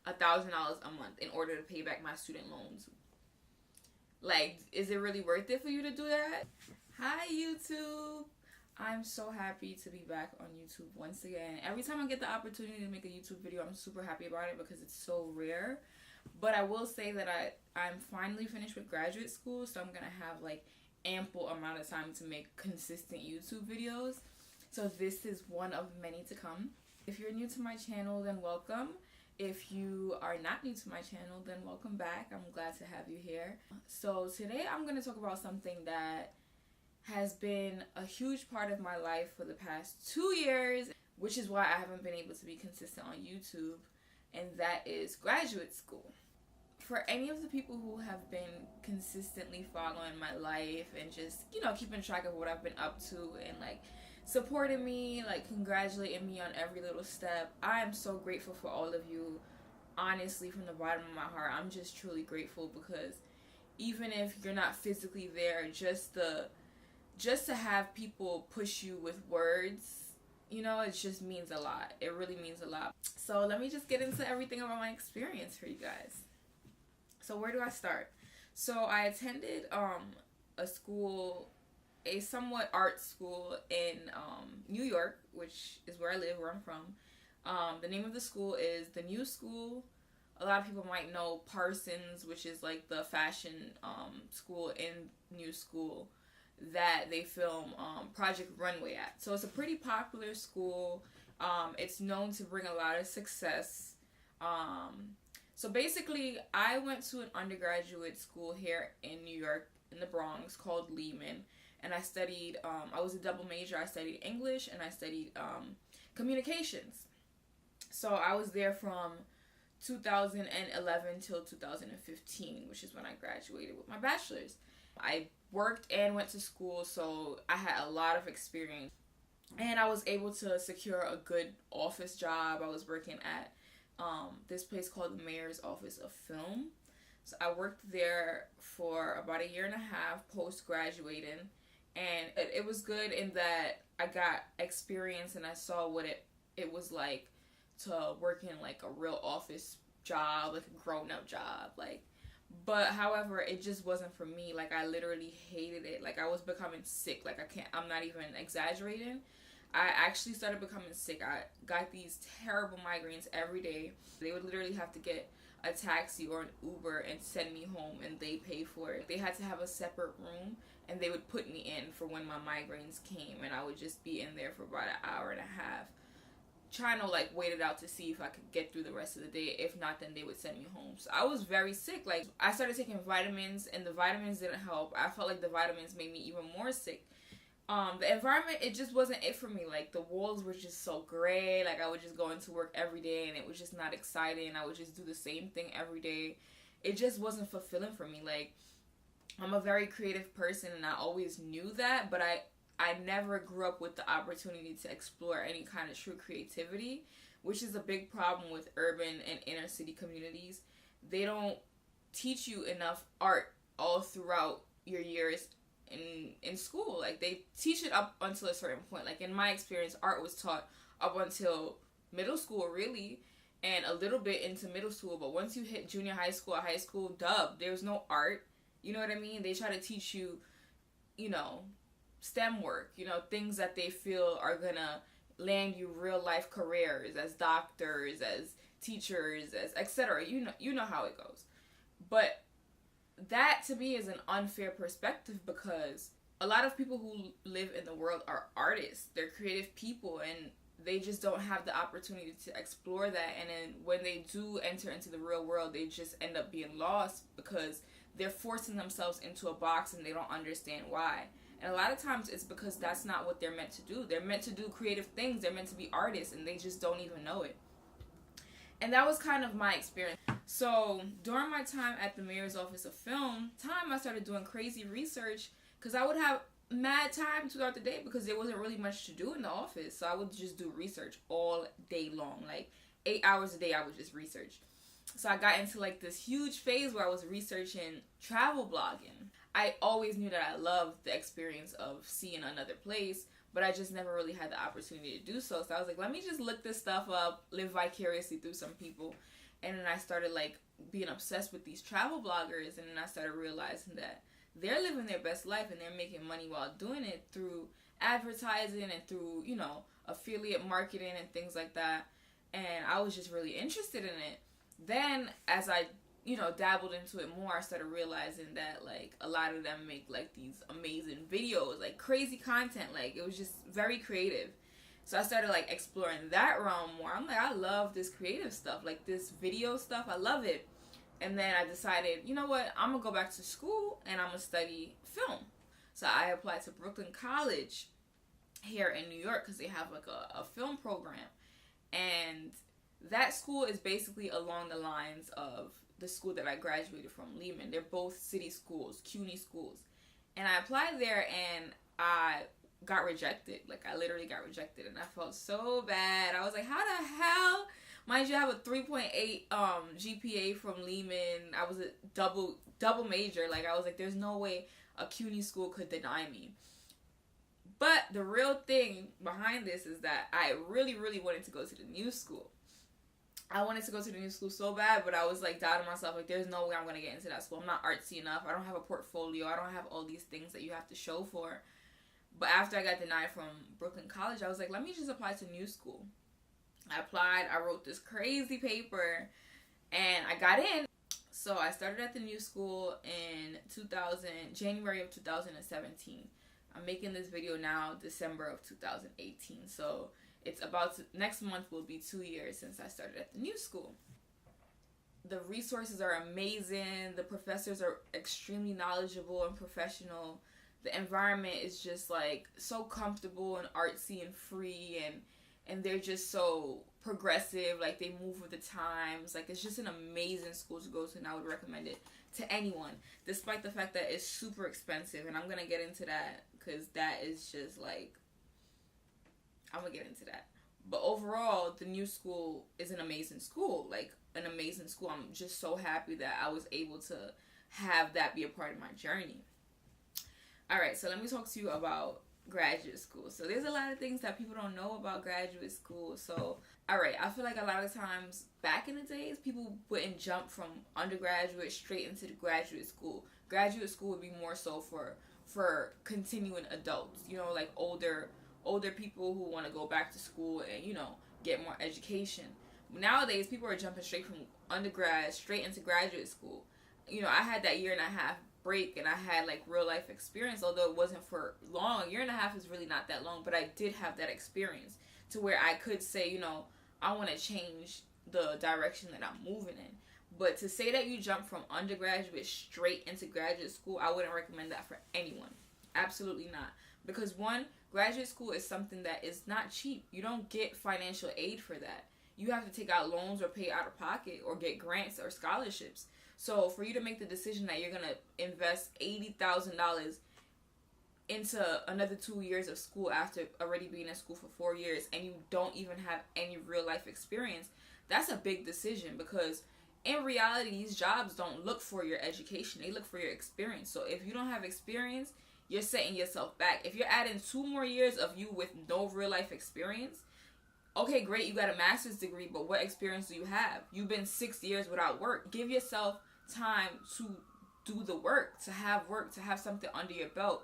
$1,000 a month in order to pay back my student loans. Like, is it really worth it for you to do that? Hi, YouTube. I'm so happy to be back on YouTube once again. Every time I get the opportunity to make a YouTube video, I'm super happy about it because it's so rare. But I will say that I'm finally finished with graduate school, so I'm going to have like ample amount of time to make consistent YouTube videos. So this is one of many to come. If you're new to my channel, then welcome. If you are not new to my channel, then welcome back. I'm glad to have you here. So today I'm going to talk about something that has been a huge part of my life for the past 2 years, which is why I haven't been able to be consistent on YouTube, and that is graduate school. For any of the people who have been consistently following my life and just, keeping track of what I've been up to and like supporting me, like congratulating me on every little step, I am so grateful for all of you. Honestly, from the bottom of my heart, I'm just truly grateful because even if you're not physically there, just to have people push you with words, it just means a lot. It really means a lot. So let me just get into everything about my experience for you guys. So where do I start? So I attended a somewhat art school in New York, which is where I live, where I'm from. The name of the school is the New School. A lot of people might know Parsons, which is like the fashion school in New School that they film Project Runway at. So it's a pretty popular school. It's known to bring a lot of success. So basically, I went to an undergraduate school here in New York, in the Bronx, called Lehman. And I studied, I was a double major. I studied English and I studied communications. So I was there from 2011 till 2015, which is when I graduated with my bachelor's. I worked and went to school, so I had a lot of experience. And I was able to secure a good office job. I was working at this place called the Mayor's Office of Film. So I worked there for about 1.5 years post-graduating. And it was good in that I got experience and I saw what it was like to work in like a real office job, like a grown-up job. But however, it just wasn't for me. Like, I literally hated it. Like, I was becoming sick. Like, I'm not even exaggerating. I actually started becoming sick. I got these terrible migraines every day. They would literally have to get a taxi or an Uber and send me home, and they pay for it. They had to have a separate room, and they would put me in for when my migraines came, and I would just be in there for about 1.5 hours, trying to like wait it out to see if I could get through the rest of the day. If not, then they would send me home. So I was very sick. Like, I started taking vitamins, and the vitamins didn't help. I felt like the vitamins made me even more sick. The environment, it just wasn't it for me. Like, the walls were just so gray. Like, I would just go into work every day and it was just not exciting. I would just do the same thing every day. It just wasn't fulfilling for me. Like, I'm a very creative person and I always knew that, but I never grew up with the opportunity to explore any kind of true creativity, which is a big problem with urban and inner city communities. They don't teach you enough art all throughout your years in school. Like, they teach it up until a certain point. Like, in my experience, art was taught up until middle school, really, and a little bit into middle school. But once you hit junior high school or high school, there's no art. You know what I mean? They try to teach you, STEM work, things that they feel are gonna land you real life careers as doctors, as teachers, as etc. You know how it goes. But that to me is an unfair perspective because a lot of people who live in the world are artists. They're creative people and they just don't have the opportunity to explore that. And then when they do enter into the real world, they just end up being lost because they're forcing themselves into a box and they don't understand why. And a lot of times it's because that's not what they're meant to do. They're meant to do creative things. They're meant to be artists and they just don't even know it. And that was kind of my experience. So during my time at the Mayor's Office of Film, I started doing crazy research because I would have mad time throughout the day because there wasn't really much to do in the office. So I would just do research all day long. Like 8 hours a day I would just research. So I got into like this huge phase where I was researching travel blogging. I always knew that I loved the experience of seeing another place, but I just never really had the opportunity to do so. So I was like, let me just look this stuff up, live vicariously through some people. And then I started like being obsessed with these travel bloggers, and then I started realizing that they're living their best life and they're making money while doing it through advertising and through, you know, affiliate marketing and things like that. And I was just really interested in it. Then as I, you know, dabbled into it more, I started realizing that like a lot of them make like these amazing videos, like crazy content. Like it was just very creative. So I started like exploring that realm more. I'm like, I love this creative stuff, like this video stuff. I love it. And then I decided, you know what, I'm gonna go back to school and I'm gonna study film. So I applied to Brooklyn College here in New York because they have like a film program. And that school is basically along the lines of the school that I graduated from, Lehman. They're both city schools, CUNY schools. And I applied there and I got rejected. Like I literally got rejected and I felt so bad. I was like, how the hell? Mind you, I have a 3.8 GPA from Lehman. I was a double major. Like I was like, there's no way a CUNY school could deny me. But the real thing behind this is that I really, really wanted to go to the new school. I wanted to go to the new school so bad, but I was like doubting myself. Like there's no way I'm going to get into that school. I'm not artsy enough. I don't have a portfolio. I don't have all these things that you have to show for. But after I got denied from Brooklyn College, I was like, let me just apply to new school. I applied, I wrote this crazy paper, and I got in. So I started at the new school in January of 2017. I'm making this video now, December of 2018. So it's next month will be 2 years since I started at the new school. The resources are amazing. The professors are extremely knowledgeable and professional. The environment is just like so comfortable and artsy and free, and they're just so progressive. Like they move with the times. Like it's just an amazing school to go to, and I would recommend it to anyone, despite the fact that it's super expensive. And I'm gonna get into that because that is just like, I'm gonna get into that. But overall, the new school is an amazing school. Like an amazing school. I'm just so happy that I was able to have that be a part of my journey. Alright, so let me talk to you about graduate school. So there's a lot of things that people don't know about graduate school. So, alright, I feel like a lot of times back in the days, people wouldn't jump from undergraduate straight into the graduate school. Graduate school would be more so for continuing adults, you know, like older people who want to go back to school and, you know, get more education. Nowadays, people are jumping straight from undergrad straight into graduate school. You know, I had that 1.5 year break and I had like real life experience, although it wasn't for long. 1.5 years is really not that long, but I did have that experience to where I could say, you know, I want to change the direction that I'm moving in. But to say that you jump from undergraduate straight into graduate school, I wouldn't recommend that for anyone. Absolutely not. Because one, graduate school is something that is not cheap. You don't get financial aid for that. You have to take out loans or pay out of pocket or get grants or scholarships. So for you to make the decision that you're going to invest $80,000 into another 2 years of school after already being in school for 4 years and you don't even have any real life experience, that's a big decision, because in reality, these jobs don't look for your education. They look for your experience. So if you don't have experience, you're setting yourself back. If you're adding 2 more years of you with no real life experience, okay, great, you got a master's degree, but what experience do you have? You've been 6 years without work. Give yourself time to do the work, to have something under your belt.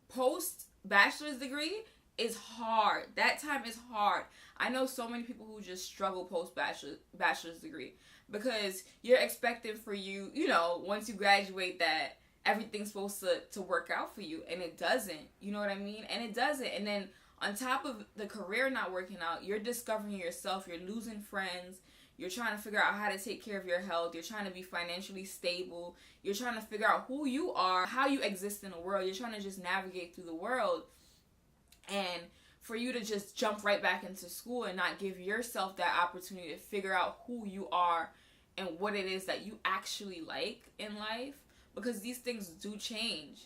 Post bachelor's degree is hard. That time is hard. I know so many people who just struggle post bachelor's degree because you're expecting for you, you know, once you graduate that everything's supposed to work out for you, and it doesn't. You know what I mean? And it doesn't. And then on top of the career not working out, you're discovering yourself, you're losing friends, you're trying to figure out how to take care of your health, you're trying to be financially stable, you're trying to figure out who you are, how you exist in the world, you're trying to just navigate through the world. And for you to just jump right back into school and not give yourself that opportunity to figure out who you are and what it is that you actually like in life, because these things do change.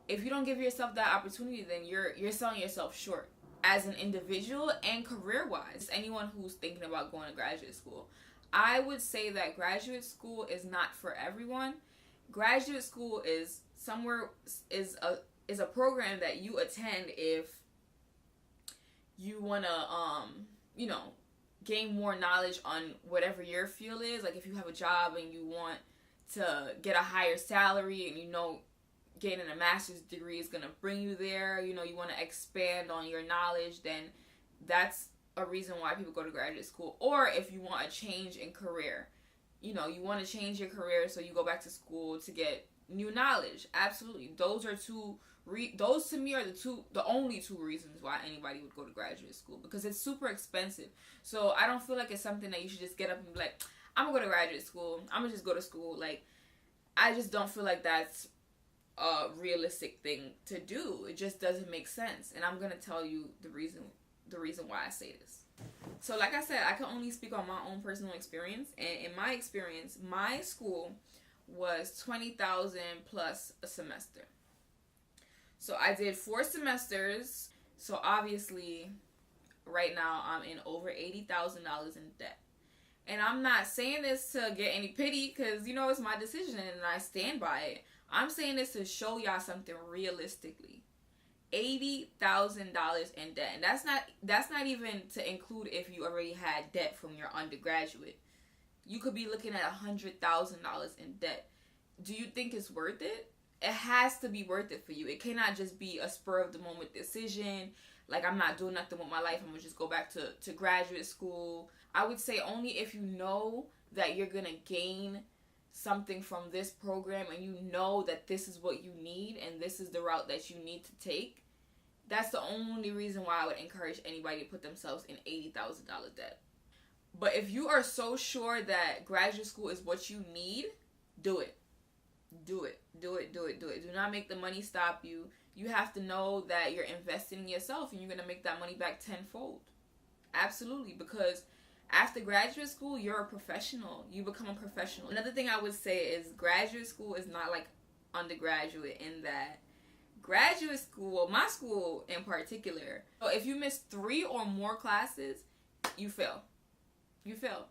If you don't give yourself that opportunity, then you're selling yourself short as an individual and career-wise. Anyone who's thinking about going to graduate school, I would say that graduate school is not for everyone. Graduate school is a program that you attend if you want to, you know, gain more knowledge on whatever your field is. Like if you have a job and you want to get a higher salary and you know getting a master's degree is going to bring you there, you know, you want to expand on your knowledge, then that's a reason why people go to graduate school. Or if you want a change in career, you know, you want to change your career, so you go back to school to get new knowledge. Absolutely. Those are those to me are the only two reasons why anybody would go to graduate school, because it's super expensive. So I don't feel like it's something that you should just get up and be like, I'm gonna go to graduate school, I'm gonna just go to school. Like, I just don't feel like that's a realistic thing to do. It just doesn't make sense. And I'm gonna tell you the reason why I say this. So like I said, I can only speak on my own personal experience, and in my experience, my school was $20,000 plus a semester. So I did 4 semesters. So obviously right now I'm in over $80,000 in debt. And I'm not saying this to get any pity, because, you know, it's my decision and I stand by it. I'm saying this to show y'all something realistically. $80,000 in debt. And that's not even to include if you already had debt from your undergraduate. You could be looking at $100,000 in debt. Do you think it's worth it? It has to be worth it for you. It cannot just be a spur of the moment decision. Like, I'm not doing nothing with my life, I'm going to just go back to graduate school. I would say only if you know that you're going to gain something from this program and you know that this is what you need and this is the route that you need to take. That's the only reason why I would encourage anybody to put themselves in $80,000 debt. But if you are so sure that graduate school is what you need, do it. Do it. Do it. Do it. Do it. Do not make the money stop you. You have to know that you're investing in yourself and you're going to make that money back tenfold. Absolutely. Because after graduate school, you're a professional. You become a professional. Another thing I would say is graduate school is not like undergraduate, in that graduate school, my school in particular, so if you miss 3 or more classes, you fail. You fail.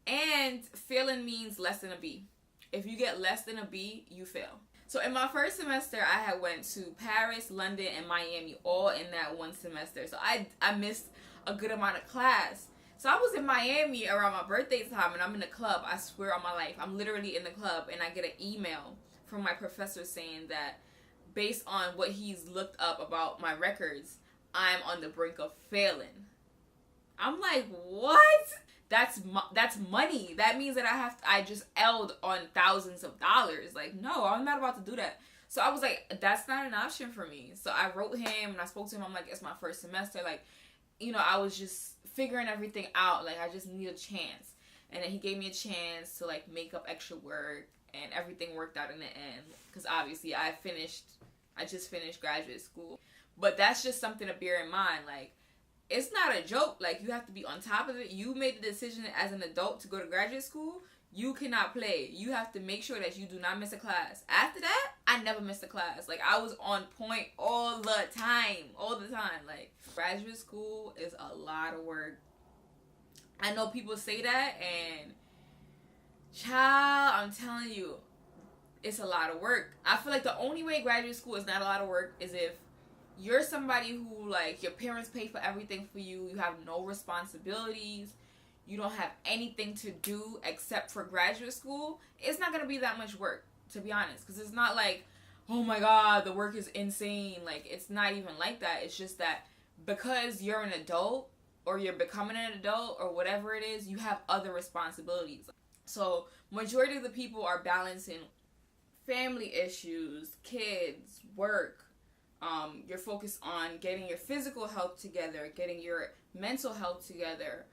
And failing means less than a B. If you get less than a B, you fail. So in my first semester, I had went to Paris, London, and Miami all in that one semester. So I missed a good amount of class. So I was in Miami around my birthday time, and I'm in the club. I swear on my life, I'm literally in the club, and I get an email from my professor saying that based on what he's looked up about my records, I'm on the brink of failing. I'm like, what? That's money. That means that I just L'd on thousands of dollars. Like, no, I'm not about to do that. So I was like, that's not an option for me. So I wrote him and I spoke to him. I'm like, it's my first semester. Like, you know, I was just figuring everything out. Like, I just need a chance. And then he gave me a chance to, like, make up extra work, and everything worked out in the end. Because obviously I just finished graduate school. But that's just something to bear in mind. Like, it's not a joke. Like, you have to be on top of it. You made the decision as an adult to go to graduate school. You cannot play. You have to make sure that you do not miss a class. After that, I never missed a class. Like, I was on point all the time. All the time. Like, graduate school is a lot of work. I know people say that, and child, I'm telling you, it's a lot of work. I feel like the only way graduate school is not a lot of work is if you're somebody who, like, your parents pay for everything for you. You have no responsibilities. You don't have anything to do except for graduate school. It's not going to be that much work, to be honest. Because it's not like, oh my God, the work is insane. Like, it's not even like that. It's just that because you're an adult, or you're becoming an adult, or whatever it is, you have other responsibilities. So majority of the people are balancing family issues, kids, work. You're focused on getting your physical health together, getting your mental health together,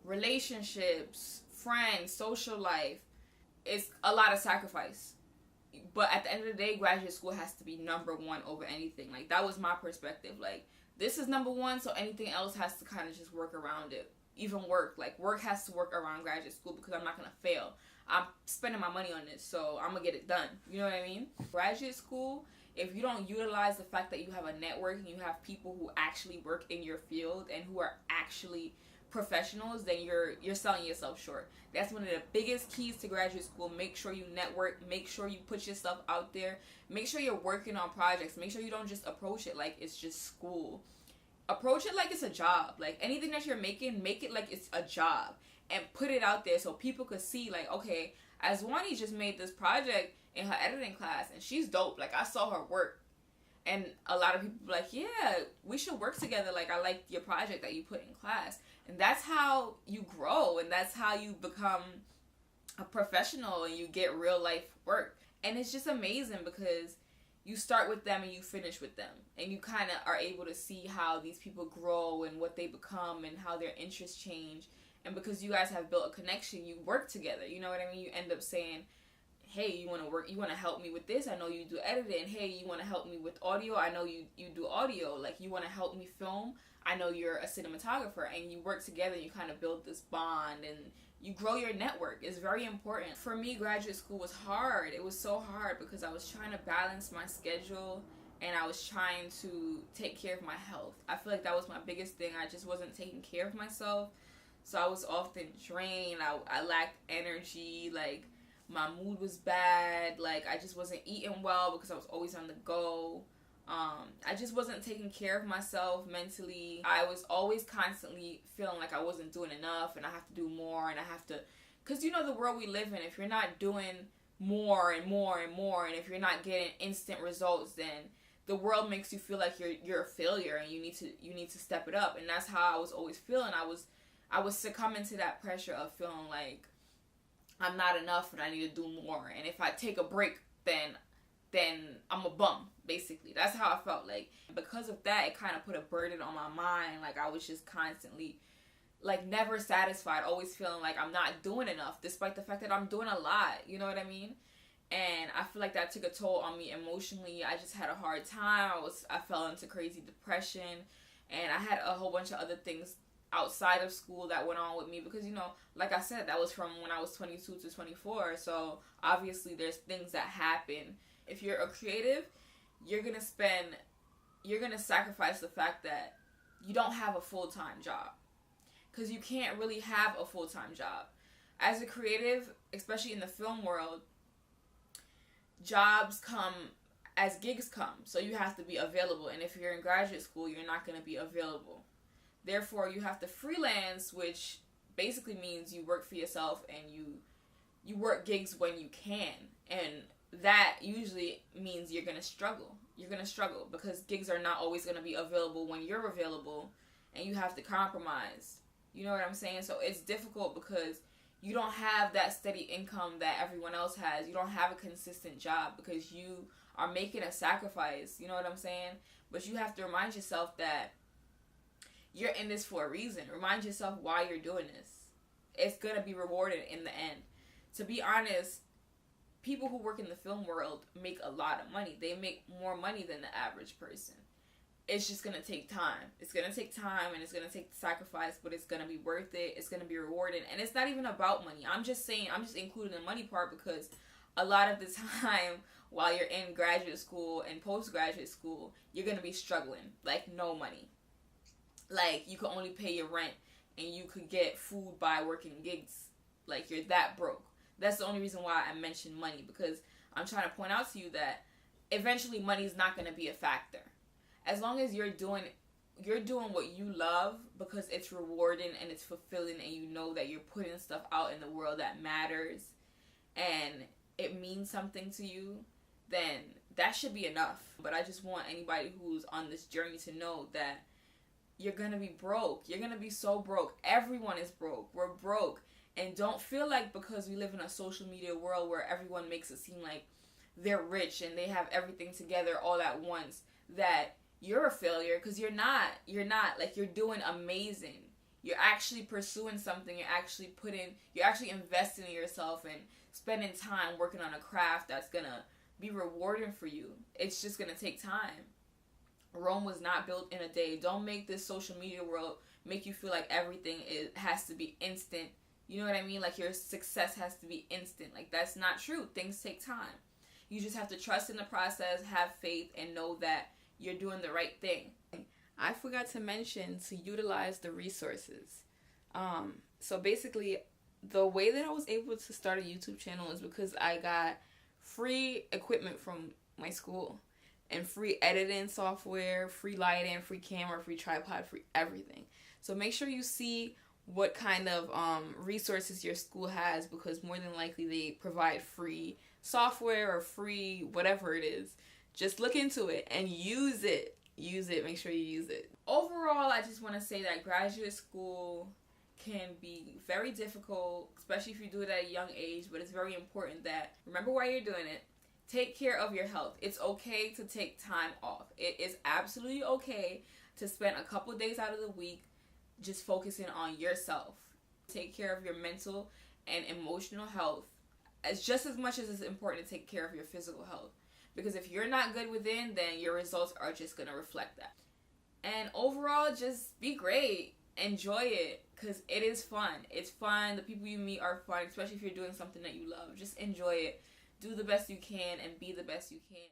relationships, friends, social life. It's a lot of sacrifice. But at the end of the day, graduate school has to be number one over anything. Like, that was my perspective. Like, this is number one, so anything else has to kind of just work around it. Even work. Like, work has to work around graduate school because I'm not going to fail. I'm spending my money on this, so I'm going to get it done. You know what I mean? Graduate school, if you don't utilize the fact that you have a network and you have people who actually work in your field and who are actually professionals, then you're selling yourself short. That's one of the biggest keys to graduate school. Make sure you network. Make sure you put yourself out there. Make sure you're working on projects. Make sure you don't just approach it like it's just school. approach it like it's a job. Like anything that you're making, make it like it's a job and put it out there so people could see like, okay, Aswani just made this project in her editing class and she's dope. Like I saw her work. And a lot of people be like, yeah, we should work together. Like I like your project that you put in class. And that's how you grow, and that's how you become a professional and you get real life work. And it's just amazing because you start with them and you finish with them, and you kind of are able to see how these people grow and what they become and how their interests change. And because you guys have built a connection, you work together. You know what I mean? You end up saying, hey, you want to help me with this? I know you do editing. Hey, you want to help me with audio? I know you do audio. Like, you want to help me film? I know you're a cinematographer. And you work together and you kind of build this bond and you grow your network. It's very important. For me, graduate school was hard. It was so hard because I was trying to balance my schedule and I was trying to take care of my health. I feel like that was my biggest thing. I just wasn't taking care of myself. So I was often drained. I lacked energy. Like, my mood was bad. Like, I just wasn't eating well because I was always on the go. I just wasn't taking care of myself mentally. I was always constantly feeling like I wasn't doing enough and I have to do more and I have to... Because you know the world we live in, if you're not doing more and more and more, and if you're not getting instant results, then the world makes you feel like you're a failure and you need to step it up. And that's how I was always feeling. I was succumbing to that pressure of feeling like I'm not enough and I need to do more. And if I take a break, then I'm a bum, basically. That's how I felt. Like, because of that, it kind of put a burden on my mind. Like, I was just constantly, like, never satisfied, always feeling like I'm not doing enough, despite the fact that I'm doing a lot. You know what I mean? And I feel like that took a toll on me emotionally. I just had a hard time. I fell into crazy depression. And I had a whole bunch of other things outside of school that went on with me because, you know, like I said, that was from when I was 22 to 24. So obviously there's things that happen. If you're a creative, you're gonna sacrifice the fact that you don't have a full-time job, because you can't really have a full-time job as a creative, especially in the film world. Jobs come as gigs come, so you have to be available, and if you're in graduate school, you're not going to be available. Therefore, you have to freelance, which basically means you work for yourself and you work gigs when you can. And that usually means you're going to struggle. You're going to struggle because gigs are not always going to be available when you're available, and you have to compromise. You know what I'm saying? So it's difficult because you don't have that steady income that everyone else has. You don't have a consistent job because you are making a sacrifice. You know what I'm saying? But you have to remind yourself that you're in this for a reason. Remind yourself why you're doing this. It's going to be rewarded in the end. To be honest, people who work in the film world make a lot of money. They make more money than the average person. It's just going to take time. It's going to take time and it's going to take sacrifice, but it's going to be worth it. It's going to be rewarded. And it's not even about money. I'm just including the money part because a lot of the time while you're in graduate school and postgraduate school, you're going to be struggling. Like, no money. Like, you can only pay your rent and you could get food by working gigs. Like, you're that broke. That's the only reason why I mentioned money, because I'm trying to point out to you that eventually money is not going to be a factor. As long as you're doing what you love because it's rewarding and it's fulfilling and you know that you're putting stuff out in the world that matters and it means something to you, then that should be enough. But I just want anybody who's on this journey to know that you're going to be broke. You're going to be so broke. Everyone is broke. We're broke. And don't feel like because we live in a social media world where everyone makes it seem like they're rich and they have everything together all at once, that you're a failure, because you're not. You're not. Like, you're doing amazing. You're actually pursuing something. You're actually investing in yourself and spending time working on a craft that's going to be rewarding for you. It's just going to take time. Rome was not built in a day. Don't make this social media world make you feel like everything has to be instant. You know what I mean? Like, your success has to be instant. Like, that's not true. Things take time. You just have to trust in the process, have faith, and know that you're doing the right thing. I forgot to mention to utilize the resources. So basically, the way that I was able to start a YouTube channel is because I got free equipment from my school. and free editing software, free lighting, free camera, free tripod, free everything. So make sure you see what kind of resources your school has, because more than likely they provide free software or free whatever it is. Just look into it and use it. Use it. Make sure you use it. Overall, I just want to say that graduate school can be very difficult, especially if you do it at a young age, but it's very important that remember why you're doing it. Take care of your health. It's okay to take time off. It is absolutely okay to spend a couple of days out of the week just focusing on yourself. Take care of your mental and emotional health as just as much as it's important to take care of your physical health. Because if you're not good within, then your results are just going to reflect that. And overall, just be great. Enjoy it, because it is fun. It's fun. The people you meet are fun, especially if you're doing something that you love. Just enjoy it. Do the best you can and be the best you can.